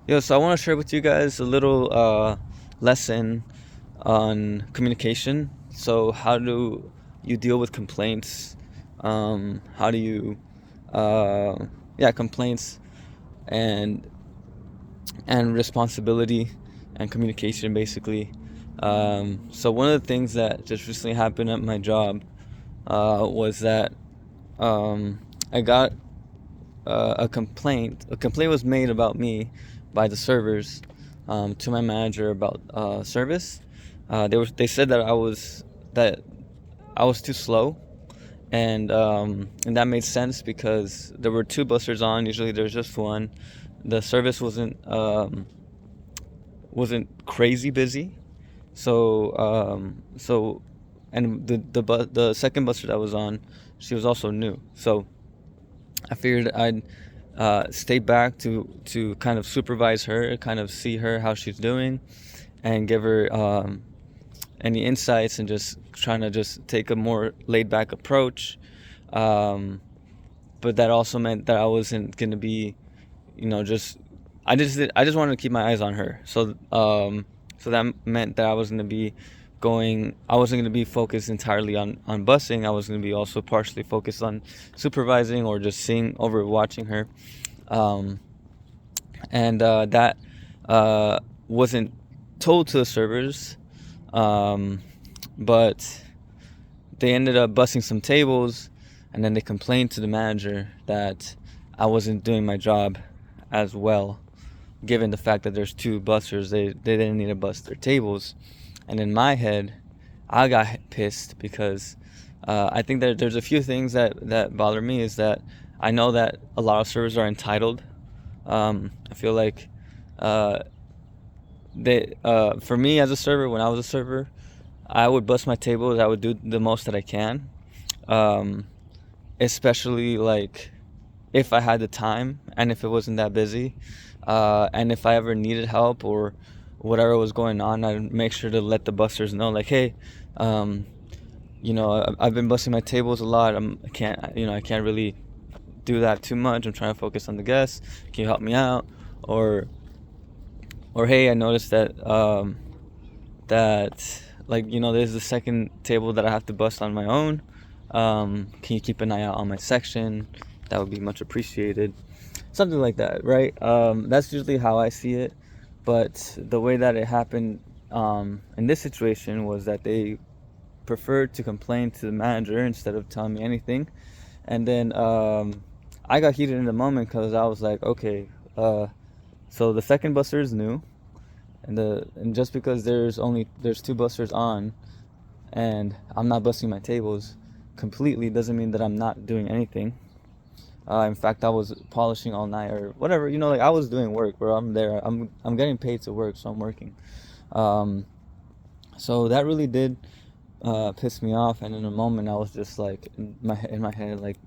So I want to share with you guys a little lesson on communication. So how do you deal with complaints? How do you, complaints and responsibility and communication basically. So one of the things that just recently happened at my job was that I got a complaint. A complaint was made about me by the servers to my manager about service. They said that I was too slow, and that made sense because there were two busters on. Usually there's just one. The service wasn't crazy busy, so and the second buster that was on, she was also new. So I figured I'd stay back to kind of supervise her, kind of see her how she's doing, and give her any insights, and just trying to just take a more laid back approach. Um, but that also meant that I wasn't gonna be, just I just wanted to keep my eyes on her. So that meant that I wasn't gonna be focused entirely on busing. I was gonna be also partially focused on supervising or just seeing over watching her. Um, and That wasn't told to the servers, um, but they ended up busting some tables, and then they complained to the manager that I wasn't doing my job as well, given the fact that there's two busters. They didn't need to bust their tables. And in my head, I got pissed because I think that there's a few things that bother me. Is that I know that a lot of servers are entitled. I feel like uh, for me as a server, when I was a server, I would bust my tables. I would do the most that I can, um, especially like if I had the time and if it wasn't that busy, and if I ever needed help or whatever was going on, I'd make sure to let the busters know, like, hey, um, I've been busting my tables a lot. I can't really do that too much. I'm trying to focus on the guests. Can you help me out? Or hey, I noticed that like there's the second table that I have to bust on my own. Can you keep an eye out on my section? That would be much appreciated. Something like that, right? That's usually how I see it. But the way that it happened in this situation was that they preferred to complain to the manager instead of telling me anything. And then I got heated in the moment because I was like, okay, so the second buster is new, and just because there's two busters on, and I'm not busting my tables completely, doesn't mean that I'm not doing anything. In fact, I was polishing all night or whatever. Like I was doing work, bro. I'm there. I'm getting paid to work, so I'm working. Um, so that really did piss me off, and in a moment, I was just like in my head, like,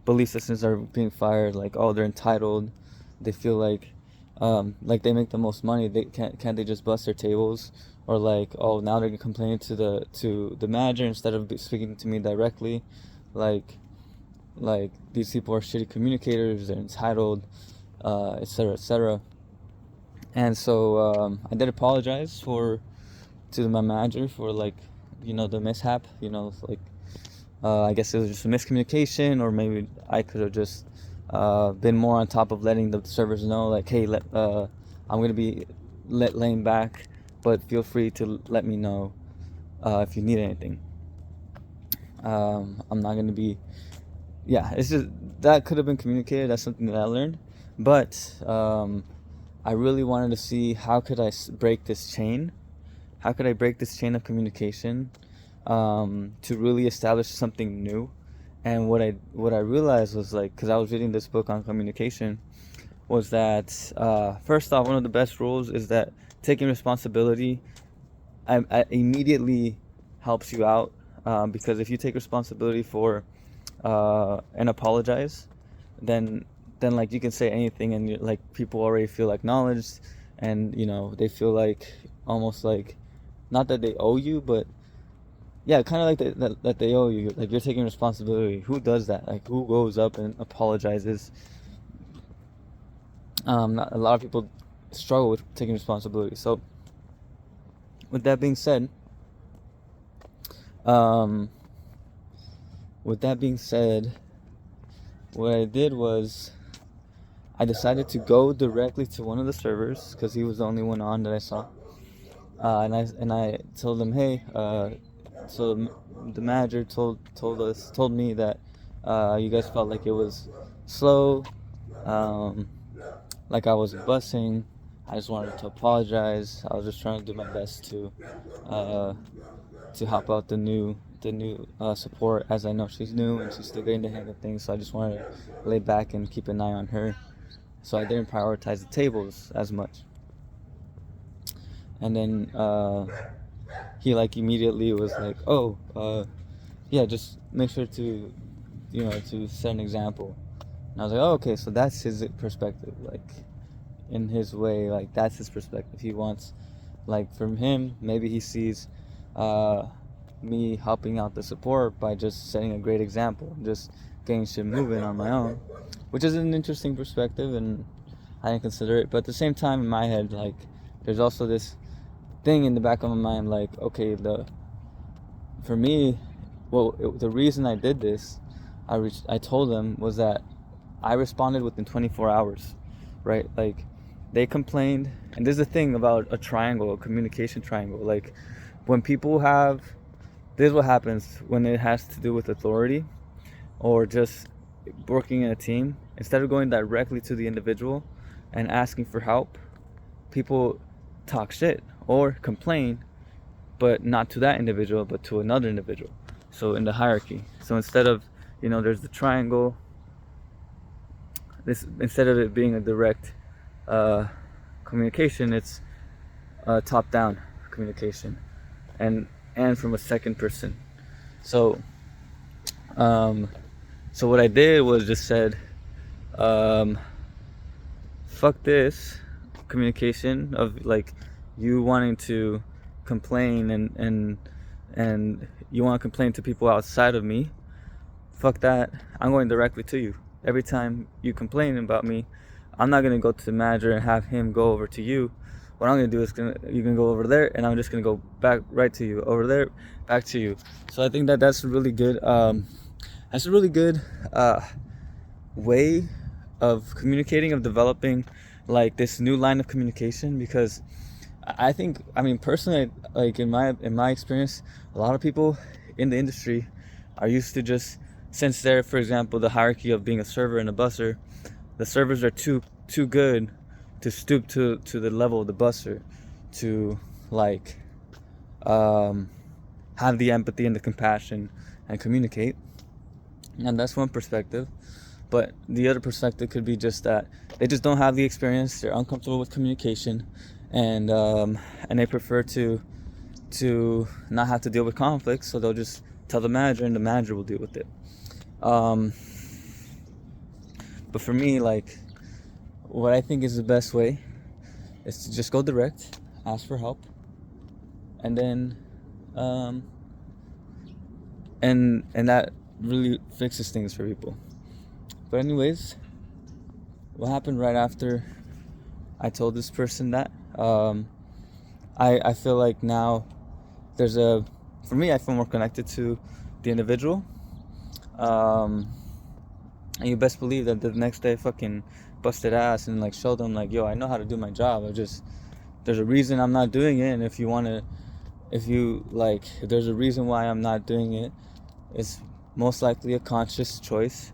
belief systems are being fired. Like, oh, they're entitled. They feel like they make the most money. They can't they just bust their tables? Or like, oh, now they're complaining to the manager instead of speaking to me directly. Like these people are shitty communicators. They're entitled, etc., etc. And so I did apologize to my manager for, like, the mishap. Like, I guess it was just a miscommunication, or maybe I could have just been more on top of letting the servers know, like, hey, I'm gonna be laying back, but feel free to let me know if you need anything. I'm not gonna be. Yeah, it's just that could have been communicated. That's something that I learned, but I really wanted to see how could I break this chain. How could I break this chain of communication to really establish something new? And what I realized was, like, because I was reading this book on communication, was that first off, one of the best rules is that taking responsibility immediately helps you out, because if you take responsibility for and apologize, then like you can say anything, and like people already feel acknowledged, and they feel like almost like, not that they owe you, but yeah, kind of like that they owe you. Like, you're taking responsibility. Who does that? Like, who goes up and apologizes? Not a lot of people struggle with taking responsibility. So with that being said, um, what I did was I decided to go directly to one of the servers because he was the only one on that I saw, and I told him, hey, so the manager told me that you guys felt like it was slow, like I was bussing. I just wanted to apologize. I was just trying to do my best to help out the new support, as I know she's new and she's still getting the hang of things. So I just wanted to lay back and keep an eye on her. So I didn't prioritize the tables as much. And then he like immediately was like, oh, yeah, just make sure to, to set an example. And I was like, oh, okay, so that's his perspective. Like, in his way, like, that's his perspective. He wants, like, from him, maybe he sees me helping out the support by just setting a great example, just getting shit moving on my own, which is an interesting perspective, and I didn't consider it. But at the same time, in my head, like, there's also this thing in the back of my mind, like, okay, for me, the reason I did this, I told them, was that I responded within 24 hours, right? Like, they complained, and there's a thing about a triangle, a communication triangle. Like, when people this is what happens when it has to do with authority or just working in a team. Instead of going directly to the individual and asking for help, people talk shit or complain, but not to that individual, but to another individual. So in the hierarchy. So instead of, there's the triangle, instead of it being a direct communication, it's top-down communication, and from a second person. So what I did was just said, fuck this communication of like you wanting to complain and you want to complain to people outside of me. Fuck that. I'm going directly to you. Every time you complain about me, I'm not going to go to the manager and have him go over to you. What I'm going to do is you can go over there, and I'm just going to go back right to you. Over there, back to you. So I think that's really good. That's a really good way of communicating, of developing like this new line of communication, because I think, personally, like in my experience, a lot of people in the industry are used to just, since they're, for example, the hierarchy of being a server and a busser, the servers are too good to stoop to the level of the busser, to like have the empathy and the compassion and communicate. And that's one perspective. But the other perspective could be just that they just don't have the experience, they're uncomfortable with communication, and they prefer to not have to deal with conflicts, so they'll just tell the manager and the manager will deal with it. But for me, like, what I think is the best way is to just go direct, ask for help, and then and that really fixes things for people. But anyways, what happened right after I told this person that, I feel like now for me, I feel more connected to the individual. And you best believe that the next day I fucking busted ass and like showed them, like, yo, I know how to do my job. There's a reason I'm not doing it, and if there's a reason why I'm not doing it, it's most likely a conscious choice,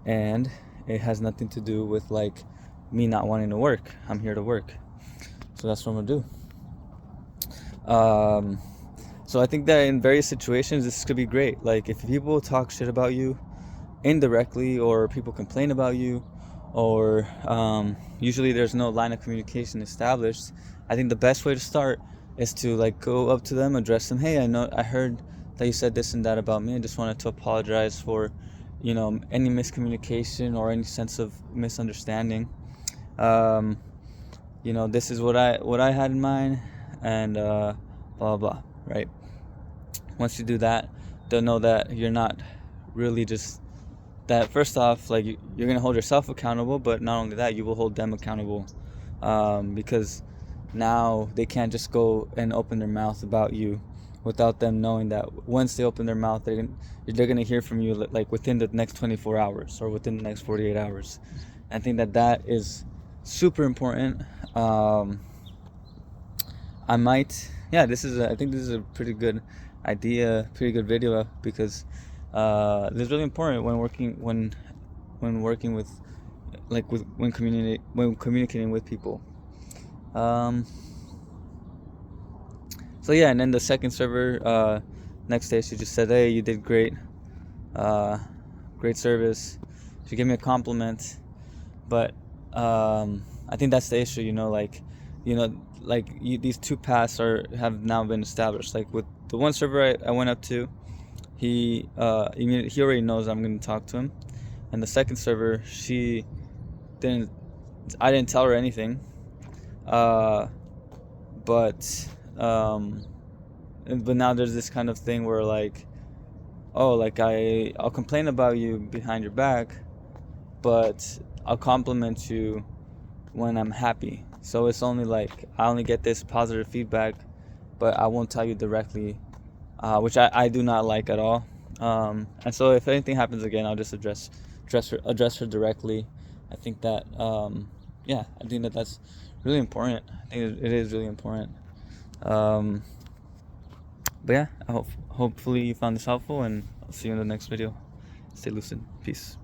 and it has nothing to do with like me not wanting to work. I'm here to work, so that's what I'm gonna do. So I think that in various situations this could be great. Like, if people talk shit about you indirectly, or people complain about you, or usually there's no line of communication established, I think the best way to start is to like go up to them, address them. Hey, I heard that you said this and that about me. I just wanted to apologize for any miscommunication or any sense of misunderstanding. This is what I had in mind, and blah blah blah, right? Once you do that, they'll know that you're not really just that. First off, like, you're gonna hold yourself accountable, but not only that, you will hold them accountable because now they can't just go and open their mouth about you without them knowing that once they open their mouth, they're gonna hear from you like within the next 24 hours or within the next 48 hours. I think that is super important. I might, yeah, I think this is a pretty good idea, pretty good video, because this is really important when working with, like, when communicating with people. So yeah, and then the second server, next day, she just said, "Hey, you did great, great service." She gave me a compliment, but I think that's the issue, these two paths have now been established. Like with the one server I went up to, he already knows I'm going to talk to him, and the second server, I didn't tell her anything, but now there's this kind of thing where, like, oh, like, I'll complain about you behind your back, but I'll compliment you when I'm happy. So it's only like I only get this positive feedback, but I won't tell you directly, which I do not like at all. And so if anything happens again, I'll just address her directly. I think that I think that's really important. I think it is really important. But yeah, hopefully you found this helpful, and I'll see you in the next video. Stay lucid. Peace.